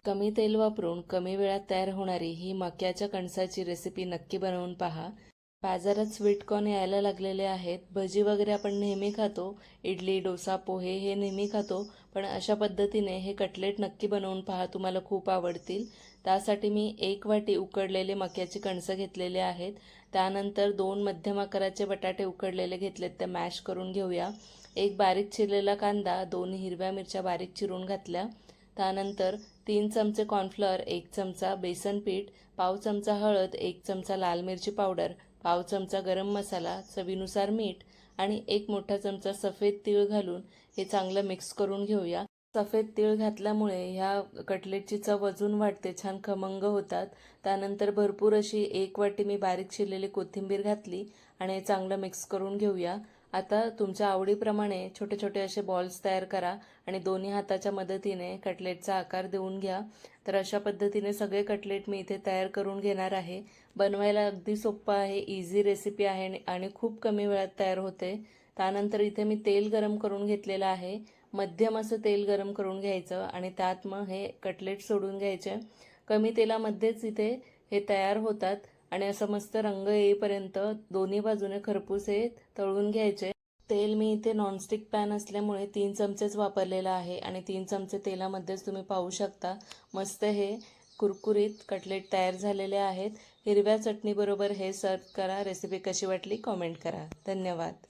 कमी तेल वापरून कमी वेळात तयार होणारी ही मक्याच्या कणसाची रेसिपी नक्की बनवून पहा। बाजारात स्वीट कॉर्न यायला लागलेले आहेत। भजी वगैरे आपण नेहमी खातो, इडली, डोसा, पोहे हे नेहमी खातो, पण अशा पद्धतीने हे कटलेट नक्की बनवून पहा, तुम्हाला खूप आवडतील। त्यासाठी मी 1 वाटी उकडलेले मक्याची कणसं घेतलेले आहेत। त्यानंतर 2 मध्यम आकाराचे बटाटे उकडलेले घेतलेत, ते मॅश करून घेऊया। 1 बारीक चिरलेला कांदा, 2 हिरव्या मिरच्या बारीक चिरून घातल्या। त्यानंतर 3 चमचे कॉर्नफ्लॉवर, 1 चमचा बेसन पीठ, पाव चमचा हळद, 1 चमचा लाल मिरची पावडर, पाव चमचा गरम मसाला, चवीनुसार मीठ आणि 1 मोठा चमचा सफेद तीळ घालून हे चांगलं मिक्स करून घेऊया। सफेद तीळ घातल्यामुळे ह्या कटलेटची चव अजून वाढते, छान खमंग होतात। त्यानंतर भरपूर अशी 1 वाटी मी बारीक चिरलेली कोथिंबीर घातली आणि हे चांगलं मिक्स करून घेऊया। आता तुमच्या आवडीप्रमाणे छोटे छोटे असे बॉल्स तयार करा आणि दोन्ही हाताच्या मदतीने कटलेटचा आकार देऊन घ्या। तर अशा पद्धतीने सगळे कटलेट मी इथे तयार करून घेणार आहे। बनवायला अगदी सोपं आहे, इझी रेसिपी आहे आणि खूप कमी वेळात तयार होते। त्यानंतर इथे मी तेल गरम करून घेतलेलं आहे। मध्यम असं तेल गरम करून घ्यायचं आणि त्यात मग हे कटलेट सोडून घ्यायचे। कमी तेलामध्येच इथे हे तयार होतात आणि असं मस्त रंग येईपर्यंत दोन्ही बाजूने खरपूस हे तळून घ्यायचे। तेल मी इथे नॉनस्टिक पॅन असल्यामुळे 3 चमचेच वापरलेला आहे आणि 3 चमचे तेलामध्येच तुम्ही पाहू शकता मस्त हे कुरकुरीत कटलेट तयार झालेले आहेत। हिरव्या चटणीबरोबर हे सर्व करा। रेसिपी कशी वाटली कमेंट करा। धन्यवाद।